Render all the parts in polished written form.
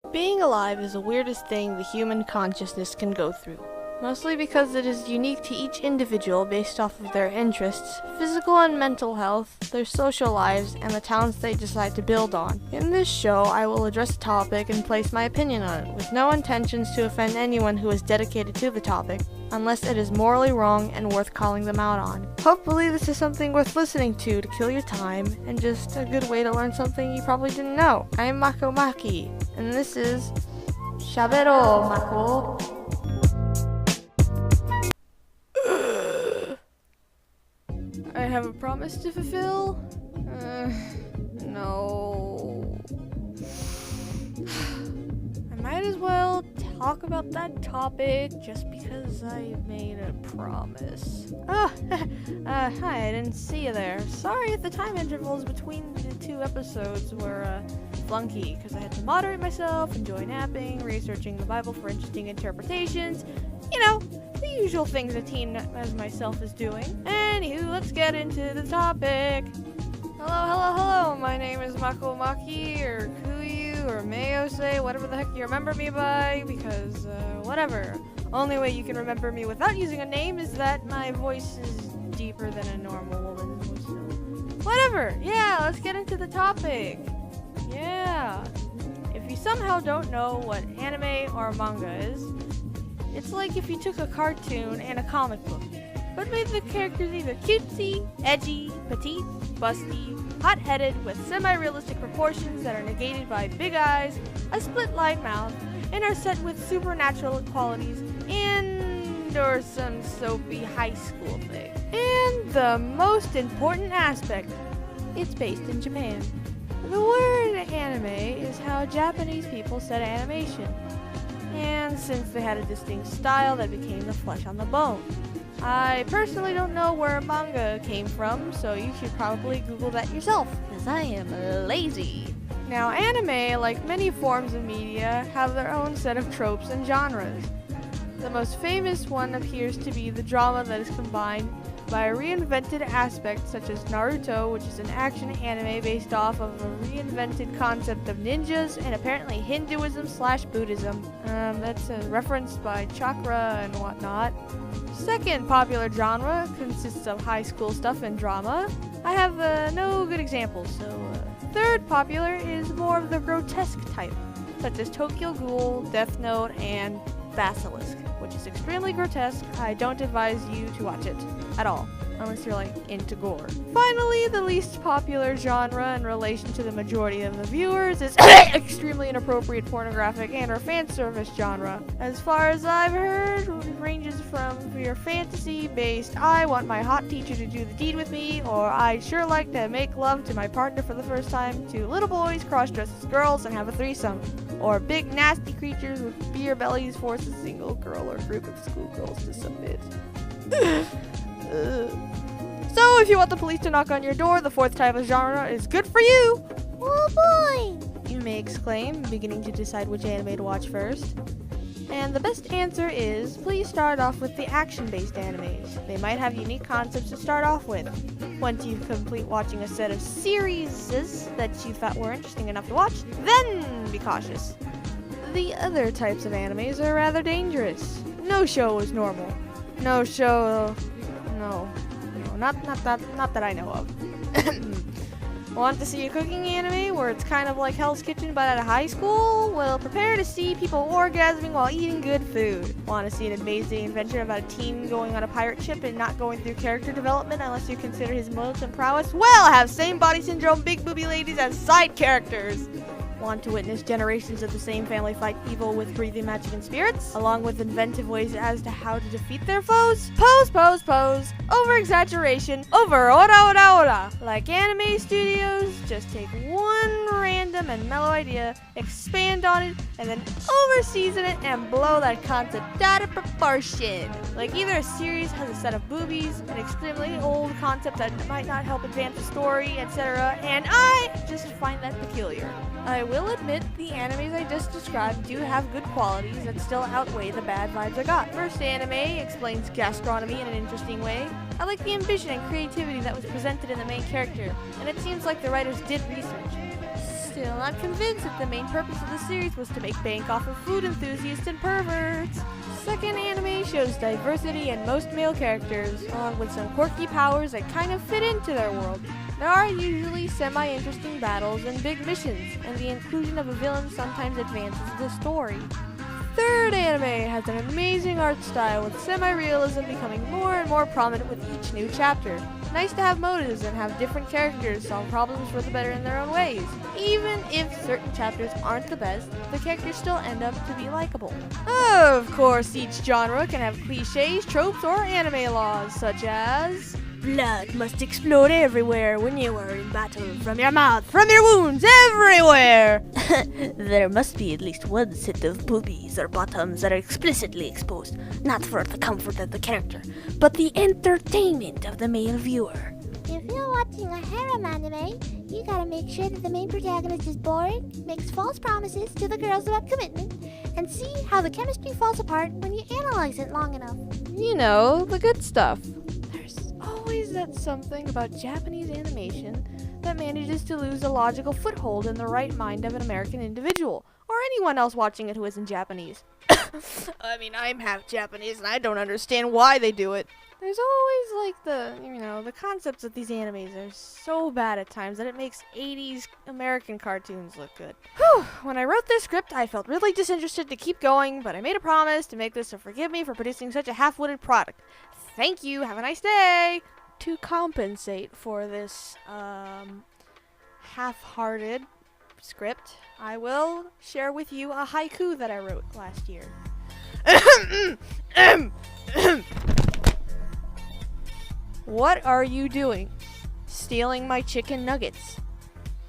Being alive is the weirdest thing the human consciousness can go through, mostly because it is unique to each individual based off of their interests, physical and mental health, their social lives, and the talents they decide to build on. In this show, I will address a topic and place my opinion on it, with no intentions to offend anyone who is dedicated to the topic, unless it is morally wrong and worth calling them out on. Hopefully this is something worth listening to kill your time, and just a good way to learn something you probably didn't know. I'm Mako Maki, and this is Shabero, Mako. I have a promise to fulfill? No. I might as well talk about that topic just because I made a promise. Hi, I didn't see you there. Sorry if the time intervals between the two episodes were flunky, because I had to moderate myself, enjoy napping, researching the Bible for interesting interpretations. You know, the usual things a teen as myself is doing. Anywho, let's get into the topic. Hello, my name is Mako Maki, or Kuyu, or Mayose, whatever the heck you remember me by, because, whatever. Only way you can remember me without using a name is that my voice is deeper than a normal woman's voice, so whatever, yeah, let's get into the topic. Yeah. If you somehow don't know what anime or manga is, it's like if you took a cartoon and a comic book, but made the characters either cutesy, edgy, petite, busty, hot-headed, with semi-realistic proportions that are negated by big eyes, a split-line mouth, and are set with supernatural qualities, and or some soapy high school thing. And the most important aspect, it's based in Japan. The word anime is how Japanese people said animation, and since they had a distinct style that became the flesh on the bone. I personally don't know where manga came from, so you should probably Google that yourself, because I am lazy. Now, anime, like many forms of media, have their own set of tropes and genres. The most famous one appears to be the drama that is combined by a reinvented aspect such as Naruto, which is an action anime based off of a reinvented concept of ninjas and apparently Hinduism/Buddhism. That's referenced by chakra and whatnot. Second popular genre consists of high school stuff and drama. I have no good examples, so third popular is more of the grotesque type, such as Tokyo Ghoul, Death Note, and Basilisk, which is extremely grotesque. I don't advise you to watch it at all, unless you're like into gore. Finally, the least popular genre in relation to the majority of the viewers is extremely inappropriate pornographic and or fan service genre. As far as I've heard, it ranges from your fantasy-based I want my hot teacher to do the deed with me, or I'd sure like to make love to my partner for the first time, to little boys cross-dressed as girls and have a threesome, or big nasty creatures with beer bellies force a single girl or group of schoolgirls to submit. So, if you want the police to knock on your door, the fourth type of genre is good for you! Oh boy! You may exclaim, beginning to decide which anime to watch first. And the best answer is, please start off with the action-based animes. They might have unique concepts to start off with. Once you complete watching a set of series that you thought were interesting enough to watch, then be cautious. The other types of animes are rather dangerous. No show is normal. No show... No, not that I know of. Want to see a cooking anime where it's kind of like Hell's Kitchen but at a high school? Well, prepare to see people orgasming while eating good food. Want to see an amazing adventure about a teen going on a pirate ship and not going through character development unless you consider his militant prowess? Well, have same body syndrome big booby ladies as side characters. Want to witness generations of the same family fight evil with breathing magic and spirits, along with inventive ways as to how to defeat their foes? Pose. Over-exaggeration. Ora. Like anime studios, just take one random and mellow idea, expand on it, and then over-season it and blow that concept out of proportion. Like either a series has a set of boobies, an extremely old concept that might not help advance the story, etc., and I just find that peculiar. I will admit the animes I just described do have good qualities that still outweigh the bad vibes I got. First anime explains gastronomy in an interesting way. I like the ambition and creativity that was presented in the main character, and it seems like the writers did research. still not convinced that the main purpose of the series was to make bank off of food enthusiasts and perverts. Second anime shows diversity in most male characters, along with some quirky powers that kind of fit into their world. There are usually semi-interesting battles and big missions, and the inclusion of a villain sometimes advances the story. Third anime has an amazing art style, with semi-realism becoming more and more prominent with each new chapter. Nice to have motives and have different characters solve problems for the better in their own ways. Even if certain chapters aren't the best, the characters still end up to be likable. Of course, each genre can have cliches, tropes, or anime laws, such as blood must explode everywhere when you are in battle, from your mouth, from your wounds, everywhere! There must be at least one set of boobies or bottoms that are explicitly exposed, not for the comfort of the character, but the entertainment of the male viewer. If you're watching a harem anime, you gotta make sure that the main protagonist is boring, makes false promises to the girls about commitment, and see how the chemistry falls apart when you analyze it long enough. You know, the good stuff. There's always that something about Japanese animation that manages to lose a logical foothold in the right mind of an American individual, or anyone else watching it who isn't Japanese. I mean, I'm half Japanese and I don't understand why they do it. There's always the concepts of these animes are so bad at times that it makes 80s American cartoons look good. Whew, when I wrote this script, I felt really disinterested to keep going, but I made a promise to make this, so forgive me for producing such a half-witted product. Thank you, have a nice day! To compensate for this, half-hearted script, I will share with you a haiku that I wrote last year. What are you doing? Stealing my chicken nuggets.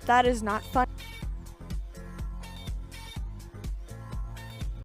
That is not funny.